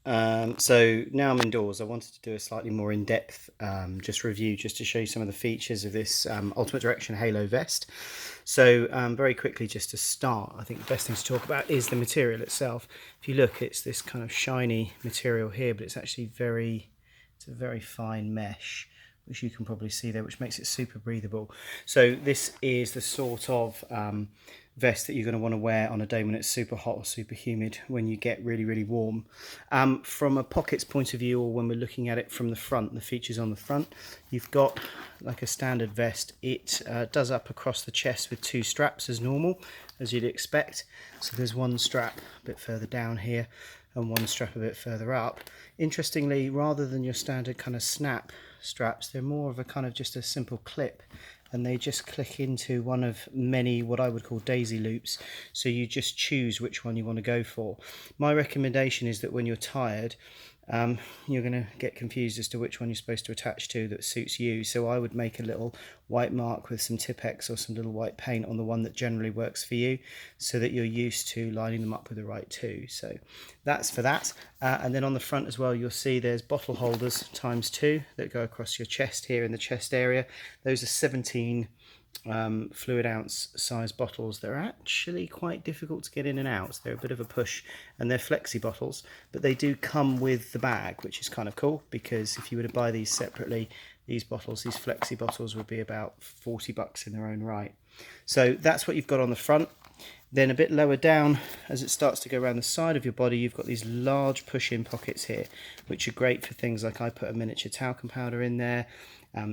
So now I'm indoors. I wanted to do a slightly more in-depth just review, just to show you some of the features of this Ultimate Direction Halo vest. So very quickly, just to start, I think the best thing to talk about is the material itself. If you look, it's this kind of shiny material here, but it's actually it's a very fine mesh, which you can probably see there, which makes it super breathable. So this is the sort of vest that you're going to want to wear on a day when it's super hot or super humid, when you get really, really warm. From a pockets point of view, or when we're looking at it from the front, the features on the front, you've got like a standard vest. It does up across the chest with two straps as normal, as you'd expect. So there's one strap a bit further down here and one strap a bit further up. Interestingly, rather than your standard kind of snap straps, they're more of a kind of just a simple clip, and they just click into one of many what I would call daisy loops, so you just choose which one you want to go for. My recommendation is that when you're tired, you're going to get confused as to which one you're supposed to attach to that suits you, so I would make a little white mark with some Tipp-Ex or some little white paint on the one that generally works for you, so that you're used to lining them up with the right two. So that's for that. And then on the front as well, you'll see there's bottle holders ×2 that go across your chest here in the chest area. Those are 17 fluid ounce size bottles. They're actually quite difficult to get in and out. They're a bit of a push, and they're flexi bottles, but they do come with the bag, which is kind of cool, because if you were to buy these separately, these flexi bottles would be about $40 in their own right. So that's what you've got on the front. Then a bit lower down, as it starts to go around the side of your body, you've got these large push-in pockets here, which are great for things like I put a miniature talcum powder in there,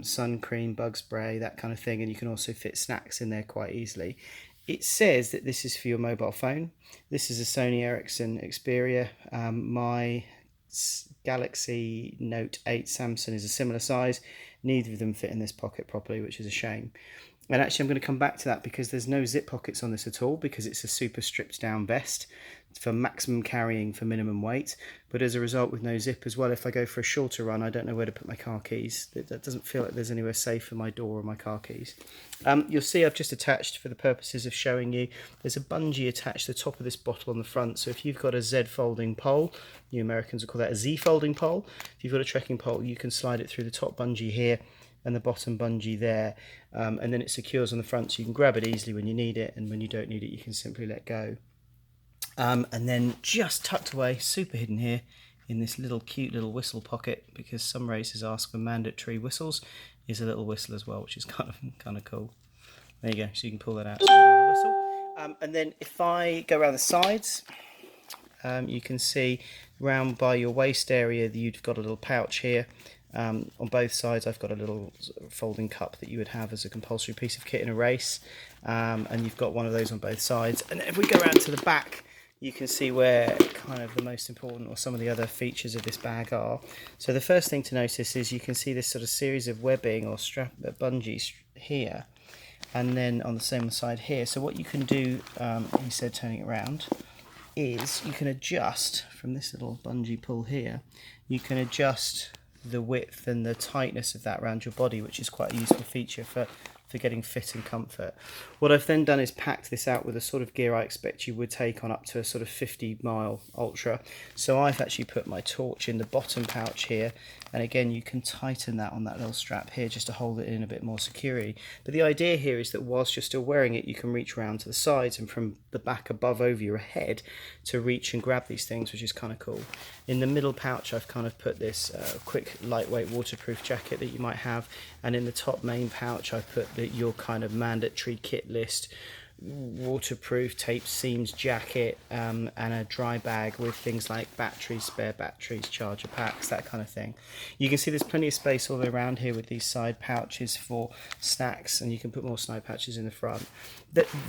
sun cream, bug spray, that kind of thing, and you can also fit snacks in there quite easily. It says that this is for your mobile phone. This is a Sony Ericsson Xperia. My Galaxy Note 8 Samsung is a similar size. Neither of them fit in this pocket properly, which is a shame. And actually, I'm going to come back to that, because there's no zip pockets on this at all, because it's a super stripped down vest for maximum carrying for minimum weight. But as a result, with no zip as well, if I go for a shorter run, I don't know where to put my car keys. That doesn't feel like there's anywhere safe for my door or my car keys. You'll see I've just attached, for the purposes of showing you, there's a bungee attached to the top of this bottle on the front. So if you've got a Z folding pole, you Americans will call that a Z folding pole. If you've got a trekking pole, you can slide it through the top bungee here and the bottom bungee there, and then it secures on the front, so you can grab it easily when you need it, and when you don't need it, you can simply let go. And then just tucked away, super hidden here, in this little cute little whistle pocket, because some races ask for mandatory whistles, is a little whistle as well, which is kind of cool. There you go, so you can pull that out, so you can whistle. And then if I go around the sides, you can see round by your waist area that you've got a little pouch here. On both sides, I've got a little folding cup that you would have as a compulsory piece of kit in a race, and you've got one of those on both sides. And if we go around to the back, you can see where kind of the most important, or some of the other features of this bag are. So the first thing to notice is you can see this sort of series of webbing or bungees here, and then on the same side here. So what you can do, instead of turning it around, is you can adjust from this little bungee pull here. You can adjust the width and the tightness of that around your body, which is quite a useful feature for getting fit and comfort. What I've then done is packed this out with a sort of gear I expect you would take on up to a sort of 50-mile ultra. So I've actually put my torch in the bottom pouch here, and again you can tighten that on that little strap here just to hold it in a bit more securely. But the idea here is that whilst you're still wearing it, you can reach around to the sides and from the back above over your head to reach and grab these things, which is kind of cool. In the middle pouch, I've kind of put this quick lightweight waterproof jacket that you might have, and in the top main pouch I put your kind of mandatory kit list: waterproof tape seams jacket, and a dry bag with things like batteries, spare batteries, charger packs, that kind of thing. You can see there's plenty of space all the way around here with these side pouches for snacks, and you can put more side pouches in the front.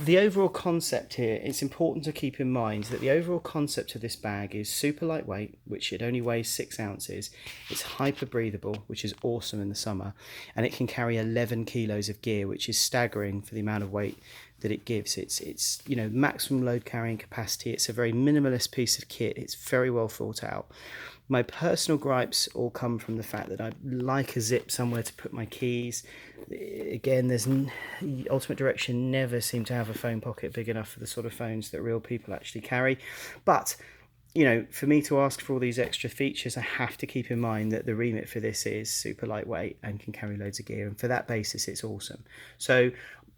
The overall concept here, it's important to keep in mind that the overall concept of this bag is super lightweight, which it only weighs 6 ounces. It's hyper breathable, which is awesome in the summer, and it can carry 11 kilos of gear, which is staggering for the amount of weight that it gives. It's maximum load carrying capacity. It's a very minimalist piece of kit. It's very well thought out. My personal gripes all come from the fact that I like a zip somewhere to put my keys. Again, Ultimate Direction never seem to have a phone pocket big enough for the sort of phones that real people actually carry. But you know, for me to ask for all these extra features, I have to keep in mind that the remit for this is super lightweight and can carry loads of gear, and for that basis it's awesome. So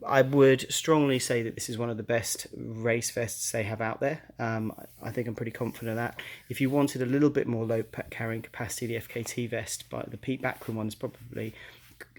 I would strongly say that this is one of the best race vests they have out there. I think I'm pretty confident of that. If you wanted a little bit more load carrying capacity, the FKT vest, but the Pete Backman one's probably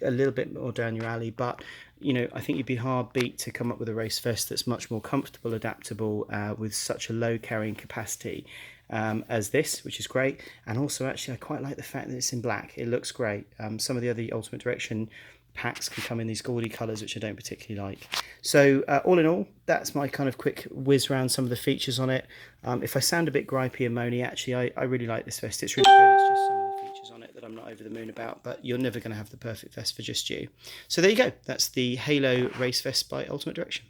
a little bit more down your alley, but you know, I think you'd be hard beat to come up with a race vest that's much more comfortable, adaptable, with such a low carrying capacity as this, which is great. And also, actually, I quite like the fact that it's in black. It looks great. Some of the other Ultimate Direction packs can come in these gaudy colours, which I don't particularly like. So all in all, that's my kind of quick whiz around some of the features on it. If I sound a bit gripey and moany, actually, I really like this vest. It's really good. It's just some of the features on it that I'm not over the moon about, but you're never going to have the perfect vest for just you. So there you go. That's the Halo Race Vest by Ultimate Direction.